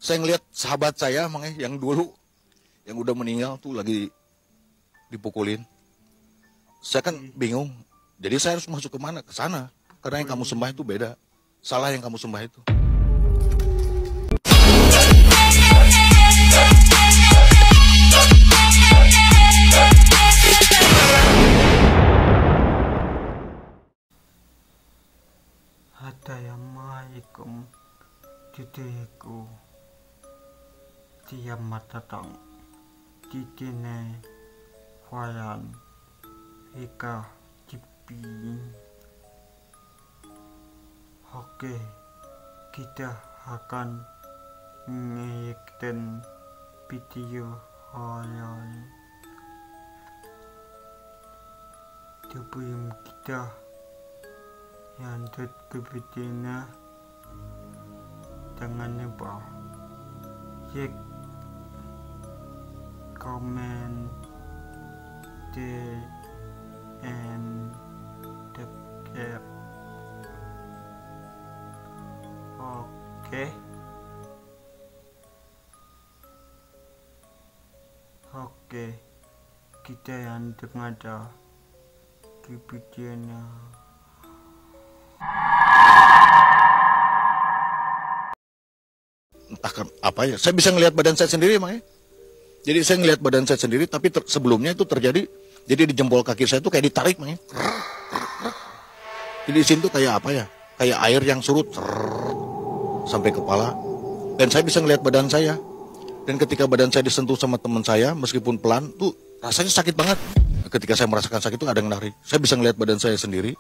Saya ngelihat sahabat saya yang dulu yang udah meninggal tuh lagi dipukulin. Saya kan bingung. Jadi saya harus masuk ke mana? Ke sana. Karena yang kamu sembah itu beda. Salah yang kamu sembah itu. Assalamualaikum diriku Selamat datang di sini Wayan Ika Cipin. Oke, kita akan mengikuti video Wayan. Sebelum kita lanjut ke videonya, jangan lupa like, comment, and subscribe. Oke, kita lanjut aja di videonya. Entah apa ya, saya bisa ngelihat badan saya sendiri emang ya. Jadi saya ngelihat badan saya sendiri, tapi sebelumnya itu terjadi, jadi di jempol kaki saya itu kayak ditarik emang ya. Jadi di sini tuh kayak apa ya, kayak air yang surut sampai kepala. Dan saya bisa ngelihat badan saya. Dan ketika badan saya disentuh sama teman saya, meskipun pelan, tuh rasanya sakit banget. Ketika saya merasakan sakit itu ada yang narik. Saya bisa ngelihat badan saya sendiri,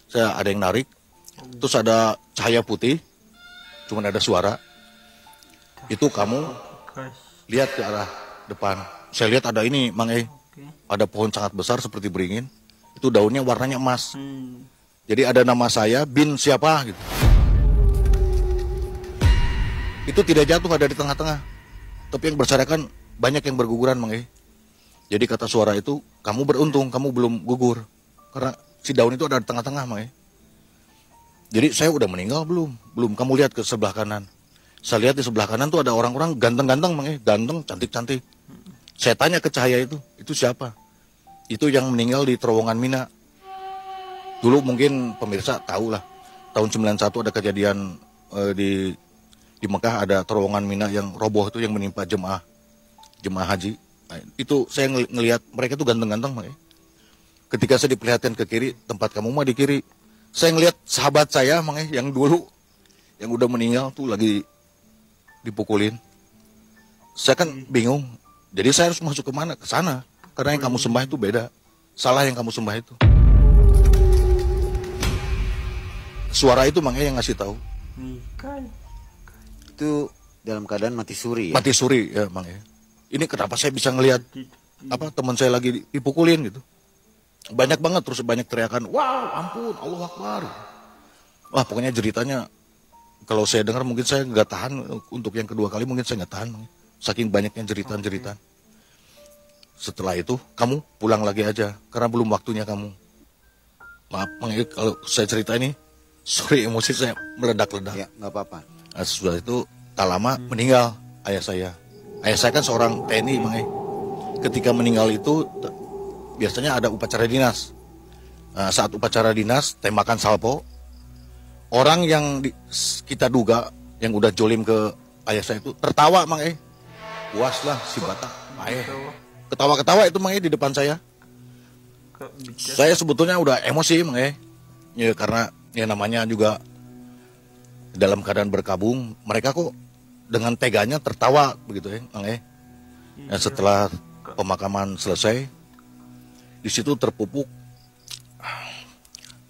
saya ada yang narik. Terus ada cahaya putih, cuman ada suara. Itu kamu lihat ke arah depan. Saya lihat ada ini, Mang ada pohon sangat besar seperti beringin. Itu daunnya warnanya emas. Jadi ada nama saya, bin siapa gitu. Itu tidak jatuh, ada di tengah-tengah. Tapi yang berserakan banyak yang berguguran, Mang Jadi kata suara itu, kamu beruntung, kamu belum gugur. Karena si daun itu ada di tengah-tengah, Mang Jadi saya udah meninggal belum? Belum. Kamu lihat ke sebelah kanan. Saya lihat di sebelah kanan tuh ada orang-orang ganteng-ganteng, Mang ganteng, cantik-cantik. Saya tanya ke cahaya itu siapa? Itu yang meninggal di terowongan Mina. Dulu mungkin pemirsa tahu lah, tahun 91 ada kejadian di Mekah, ada terowongan Mina yang roboh itu yang menimpa jemaah haji. Nah, itu saya ngelihat mereka tuh ganteng-ganteng, Mang Ketika saya diperlihatkan ke kiri, tempat kamu mah di kiri. Saya ngelihat sahabat saya, Mang yang dulu yang udah meninggal tuh lagi dipukulin. Saya kan bingung. Jadi saya harus masuk ke mana? Ke sana. Karena yang kamu sembah itu beda. Salah yang kamu sembah itu. Suara itu Mang yang ngasih tahu. Itu dalam keadaan mati suri ya? Mati suri ya, Mang Ini kenapa saya bisa ngelihat teman saya lagi dipukulin gitu. Banyak banget, terus banyak teriakan, wow, ampun, Allah Akbar. Wah, pokoknya jeritanya, kalau saya dengar mungkin saya nggak tahan, untuk yang kedua kali mungkin saya nggak tahan. Saking banyaknya jeritan-jeritan. Setelah itu, kamu pulang lagi aja, karena belum waktunya kamu. Maaf, kalau saya cerita ini, sorry emosi saya meledak-ledak. Ya, nggak apa-apa. Nah, sesudah itu, tak lama meninggal ayah saya. Ayah saya kan seorang TNI, Mang Ketika meninggal itu, biasanya ada upacara dinas. Nah, saat upacara dinas, tembakan salpo, orang yang kita duga yang udah jolim ke ayah saya itu tertawa, Mang puas lah si Batak. Ketawa-ketawa itu, Mang di depan saya. Saya sebetulnya udah emosi, Mang ya, karena ya namanya juga dalam keadaan berkabung, mereka kok dengan teganya tertawa begitu ya, Mang Nah, setelah pemakaman selesai, di situ terpupuk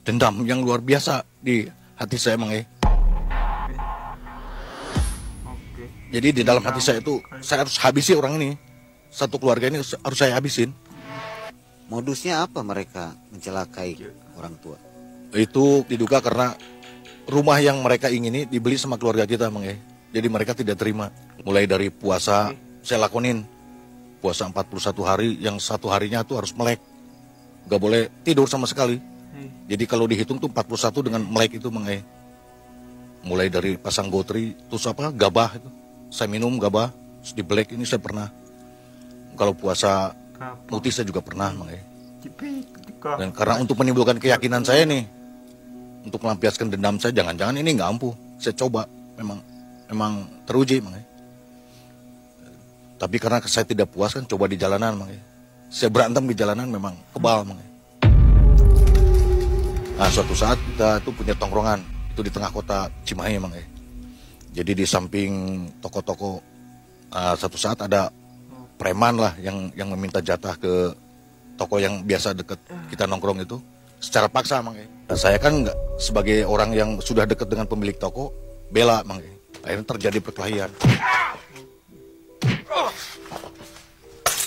dendam yang luar biasa di hati saya, Mang Jadi di dalam hati saya itu, saya harus habisi orang ini. Satu keluarga ini harus saya habisin. Modusnya apa mereka mencelakai orang tua? Itu diduga karena rumah yang mereka ingini dibeli sama keluarga kita, Mang Jadi mereka tidak terima. Mulai dari puasa, saya lakonin. Puasa 41 hari, yang satu harinya tuh harus melek. Gak boleh tidur sama sekali. Jadi kalau dihitung tuh 41 dengan melek itu, Mang Mulai dari pasang gotri, terus gabah itu. saya minum gabah, terus di black ini saya pernah. Kalau puasa Kapok. putih saya juga pernah, Mang. Cipi, ketika. Dan karena untuk menimbulkan keyakinan saya nih, untuk melampiaskan dendam saya, jangan-jangan ini nggak ampuh. Saya coba, memang teruji, Mang. Tapi karena saya tidak puas kan, coba di jalanan, Mang. Saya berantem di jalanan memang kebal, Mang. Nah, suatu saat kita tuh punya tongkrongan itu di tengah kota Cimahi, Mang. Jadi di samping toko-toko, satu saat ada preman lah yang meminta jatah ke toko yang biasa deket kita nongkrong itu secara paksa, Mang. Nah, saya kan nggak, sebagai orang yang sudah dekat dengan pemilik toko, bela, Mang. Akhirnya terjadi perkelahian.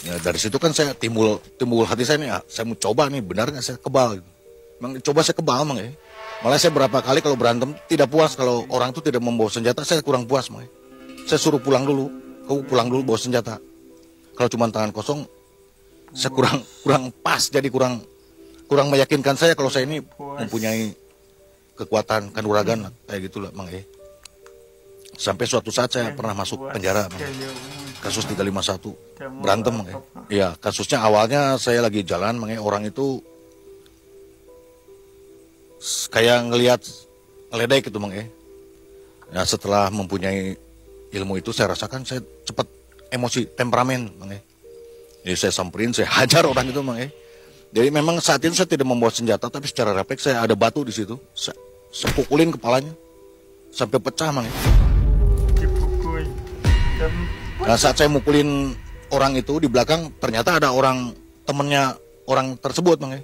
Ya, dari situ kan saya timbul hati saya nih, saya mau coba nih, benar nggak saya kebal gitu. Emang coba saya kebal, Mang. Malah saya berapa kali kalau berantem tidak puas, kalau orang itu tidak membawa senjata, saya kurang puas, Mang. Saya suruh pulang dulu, kamu pulang dulu bawa senjata. Kalau cuma tangan kosong, saya kurang pas, jadi kurang meyakinkan saya kalau saya ini mempunyai kekuatan kanuragan kayak gitulah, Mang. Sampai suatu saat saya pernah masuk penjara, Mang. Kasus 351 berantem, Mang. Iya, kasusnya awalnya saya lagi jalan, Mang. Orang itu kayak ngeledek gitu, Mang. Ya, setelah mempunyai ilmu itu saya rasakan saya cepat emosi, temperamen, Mang. Jadi saya samperin, saya hajar orang itu, Mang. Jadi memang saat itu saya tidak membawa senjata, tapi secara refleks saya ada batu di situ. Saya pukulin kepalanya sampai pecah, Mang. Dipukul. Nah, saat saya mukulin orang itu di belakang, ternyata ada orang temennya orang tersebut, Mang.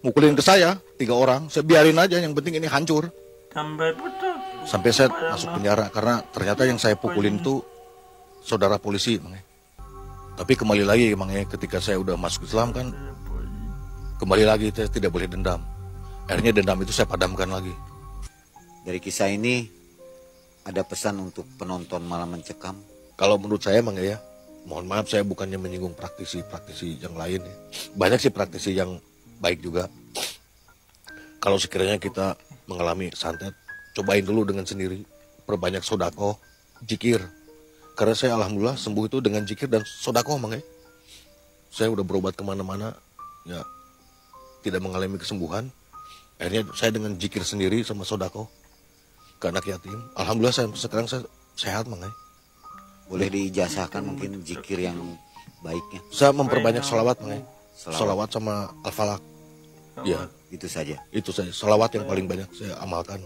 Mukulin ke saya 3 orang, saya biarin aja, yang penting ini hancur. Sampai putus. Sampai saya masuk penjara karena ternyata yang saya pukulin itu saudara polisi, Mang. Tapi kembali lagi, Mang, ketika saya udah masuk Islam kan, kembali lagi saya tidak boleh dendam. Akhirnya dendam itu saya padamkan lagi. Dari kisah ini ada pesan untuk penonton Malam Mencekam. Kalau menurut saya, Mang, ya, mohon maaf saya bukannya menyinggung praktisi yang lain ya. Banyak sih praktisi yang baik juga. Kalau sekiranya kita mengalami santet, cobain dulu dengan sendiri. Perbanyak sodako, zikir. Karena saya alhamdulillah sembuh itu dengan zikir dan sodako, Mang. Saya udah berobat kemana-mana, ya tidak mengalami kesembuhan. Akhirnya saya dengan zikir sendiri sama sodako ke anak yatim. Alhamdulillah sekarang saya sehat, Mang. Boleh diijazahkan mungkin zikir yang baiknya. Saya memperbanyak sholawat, Mang. Sholawat sama al-falak. Ya, Itu saja. itu saja. Sholawat yang paling banyak saya amalkan.